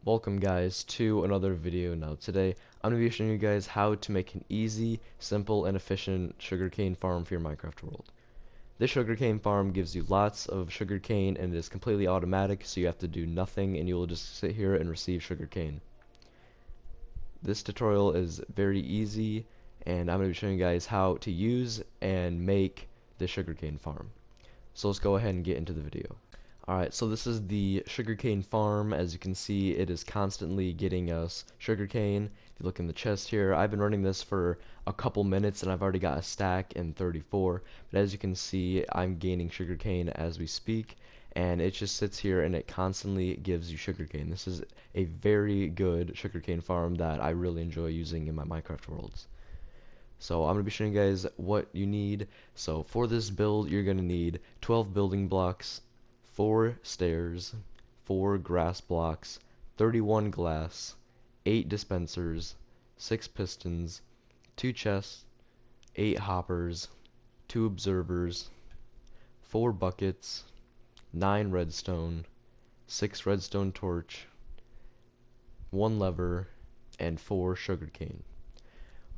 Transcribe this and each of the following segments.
Welcome guys to another video. Now today I'm going to be showing you guys how to make an easy, simple, and efficient sugarcane farm for your Minecraft world. This sugarcane farm gives you lots of sugarcane and it is completely automatic, so you have to do nothing and you will just sit here and receive sugarcane. This tutorial is very easy and I'm going to be showing you guys how to use and make the sugarcane farm. So let's go ahead and get into the video. Alright, so this is the sugarcane farm. As you can see, it is constantly getting us sugarcane. If you look in the chest here, I've been running this for a couple minutes and I've already got a stack in 34. But as you can see, I'm gaining sugarcane as we speak, and it just sits here and it constantly gives you sugarcane. This is a very good sugarcane farm that I really enjoy using in my Minecraft worlds. So I'm going to be showing you guys what you need. So for this build, you're going to need 12 building blocks, 4 stairs, 4 grass blocks, 31 glass, 8 dispensers, 6 pistons, 2 chests, 8 hoppers, 2 observers, 4 buckets, 9 redstone, 6 redstone torch, 1 lever, and 4 sugarcane.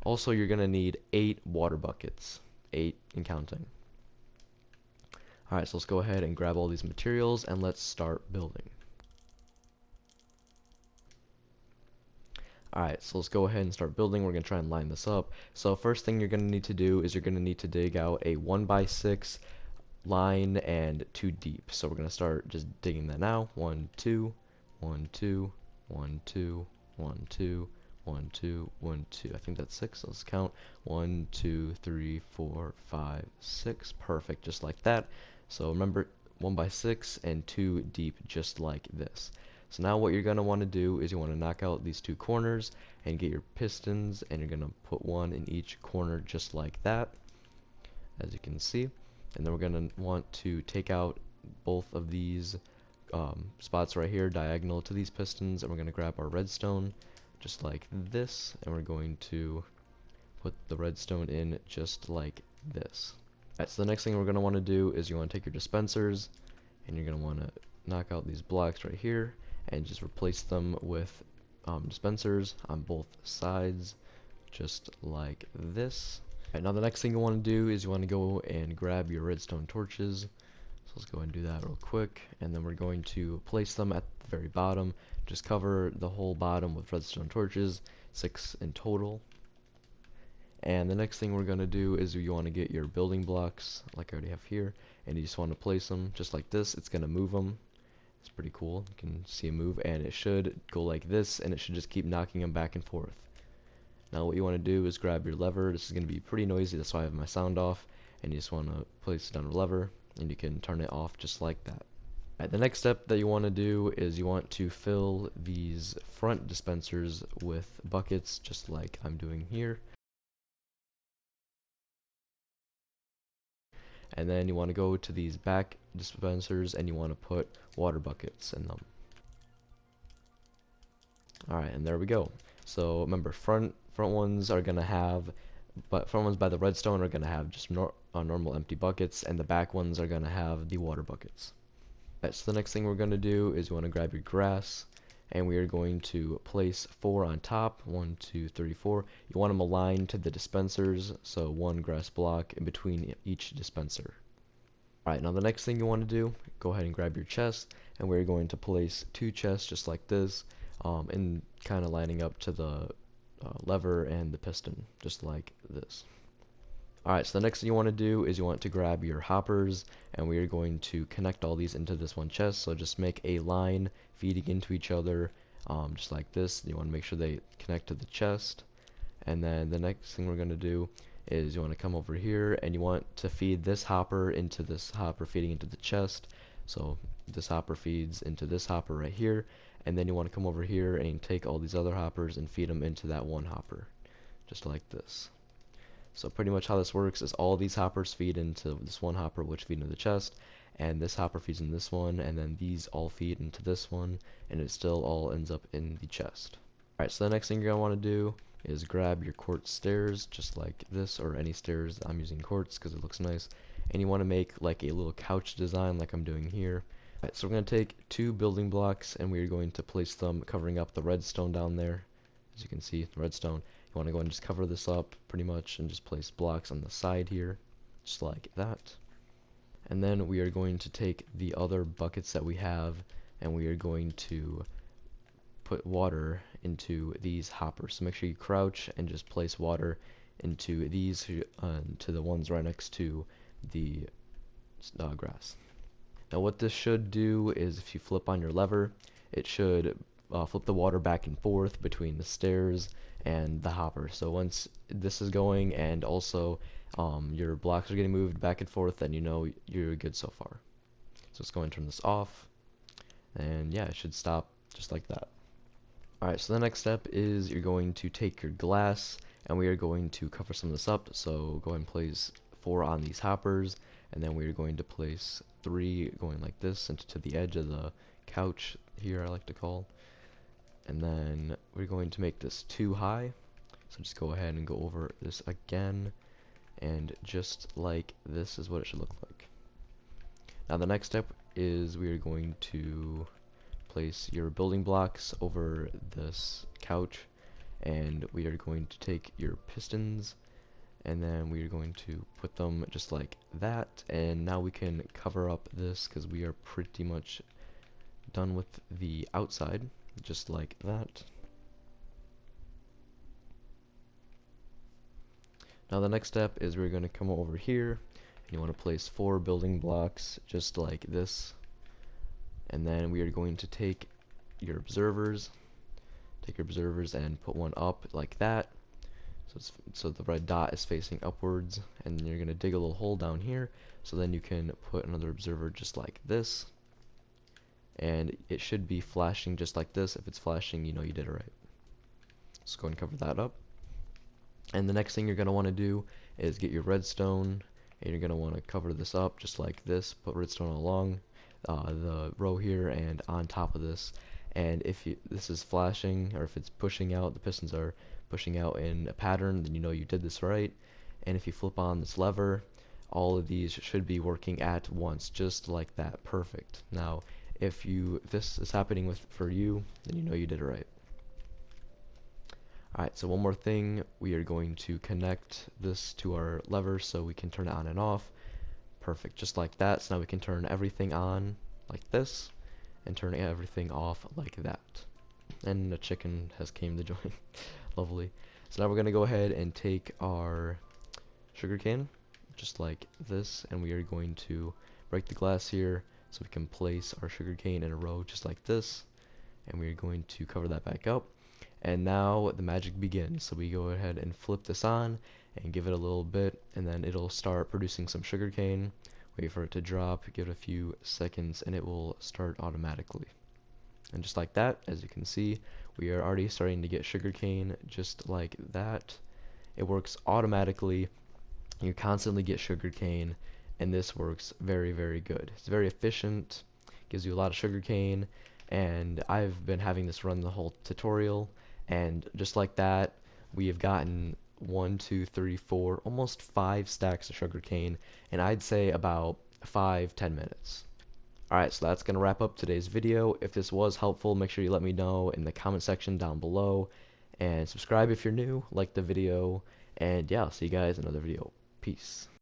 Also, you're going to need 8 water buckets, 8 and counting. Alright, so let's go ahead and grab all these materials and let's start building. Alright, so let's go ahead and start building. We're going to try and line this up. So first thing you're going to need to do is you're going to need to dig out a 1x6 line and 2 deep. So we're going to start just digging that now. 1, 2, 1, 2, 1, 2, 1, 2, 1, 2, 1, 2. I think that's 6. Let's count. 1, 2, 3, 4, 5, 6. Perfect, just like that. So remember, 1x6 and 2 deep, just like this. So now what you're going to want to do is you want to knock out these 2 corners and get your pistons, and you're going to put 1 in each corner just like that, as you can see. And then we're going to want to take out both of these spots right here diagonal to these pistons, and we're going to grab our redstone just like this, and we're going to put the redstone in just like this. Alright, so the next thing we're going to want to do is you want to take your dispensers and you're going to want to knock out these blocks right here and just replace them with dispensers on both sides just like this. Alright, now the next thing you want to do is you want to go and grab your redstone torches. So let's go ahead and do that real quick, and then we're going to place them at the very bottom. Just cover the whole bottom with redstone torches, 6 in total. And the next thing we're going to do is you want to get your building blocks, like I already have here, and you just want to place them just like this. It's going to move them. It's pretty cool. You can see a move, and it should go like this, and it should just keep knocking them back and forth. Now what you want to do is grab your lever. This is going to be pretty noisy, that's why I have my sound off, and you just want to place it on a lever, and you can turn it off just like that. Alright, the next step that you want to do is you want to fill these front dispensers with buckets just like I'm doing here. And then you want to go to these back dispensers and you want to put water buckets in them. Alright, and there we go. So remember, front ones are gonna have, but front ones by the redstone are gonna have just normal empty buckets, and the back ones are gonna have the water buckets. Alright, so the next thing we're gonna do is you want to grab your grass, and we are going to place 4 on top. 1, 2, 3, 4. You want them aligned to the dispensers, so 1 grass block in between each dispenser. Alright, now the next thing you want to do, go ahead and grab your chest, and we're going to place 2 chests just like this, and kind of lining up to the lever and the piston, just like this. Alright, so the next thing you want to do is you want to grab your hoppers, and we are going to connect all these into this one chest. So just make a line feeding into each other, just like this. You want to make sure they connect to the chest. And then the next thing we're going to do is you want to come over here and you want to feed this hopper into this hopper feeding into the chest. So this hopper feeds into this hopper right here, and then you want to come over here and take all these other hoppers and feed them into that one hopper, just like this. So pretty much how this works is all these hoppers feed into this one hopper, which feed into the chest, and this hopper feeds in this one, and then these all feed into this one, and it still all ends up in the chest. Alright, so the next thing you're going to want to do is grab your quartz stairs, just like this, or any stairs. I'm using quartz because it looks nice, and you want to make like a little couch design like I'm doing here. Alright, so we're going to take 2 building blocks and we're going to place them covering up the redstone down there. As you can see, the redstone. You want to go and just cover this up pretty much and just place blocks on the side here, just like that. And then we are going to take the other buckets that we have and we are going to put water into these hoppers. So make sure you crouch and just place water into these to the ones right next to the grass. Now what this should do is if you flip on your lever, it should flip the water back and forth between the stairs and the hopper. So once this is going and also your blocks are getting moved back and forth, then you know you're good so far. So let's go and turn this off, and yeah, it should stop just like that. Alright, so the next step is you're going to take your glass and we are going to cover some of this up. So go ahead and place 4 on these hoppers, and then we are going to place 3 going like this into the edge of the couch here, I like to call. And then we're going to make this too high, so just go ahead and go over this again, and just like this is what it should look like. Now the next step is we are going to place your building blocks over this couch, and we are going to take your pistons and then we are going to put them just like that, and now we can cover up this because we are pretty much done with the outside, just like that. Now the next step is we're going to come over here and you want to place 4 building blocks just like this, and then we are going to take your observers and put one up like that, so the red dot is facing upwards, and you're going to dig a little hole down here, so then you can put another observer just like this, and it should be flashing just like this. If it's flashing, you know you did it right. Let's go ahead and cover that up. And the next thing you're going to want to do is get your redstone, and you're going to want to cover this up just like this. Put redstone along the row here and on top of this, and if this is flashing, or if it's pushing out, the pistons are pushing out in a pattern, then you know you did this right. And if you flip on this lever, all of these should be working at once, just like that. Perfect. Now if this is happening for you, then you know you did it right. Alright, so one more thing, we are going to connect this to our lever so we can turn it on and off. Perfect, just like that. So now we can turn everything on like this and turn everything off like that. And the chicken has came to join. Lovely. So now we're going to go ahead and take our sugarcane just like this, and we are going to break the glass here so we can place our sugarcane in a row just like this, and we are going to cover that back up. And now the magic begins. So we go ahead and flip this on and give it a little bit, and then it'll start producing some sugarcane. Wait for it to drop, give it a few seconds, and it will start automatically. And just like that, as you can see, we are already starting to get sugarcane just like that. It works automatically. You constantly get sugarcane, and this works very, very good. It's very efficient, gives you a lot of sugarcane, and I've been having this run the whole tutorial, and just like that, we have gotten 1, 2, 3, 4, almost 5 stacks of sugarcane, and I'd say about 5-10 minutes. Alright, so that's going to wrap up today's video. If this was helpful, make sure you let me know in the comment section down below, and subscribe if you're new, like the video, and yeah, I'll see you guys in another video. Peace.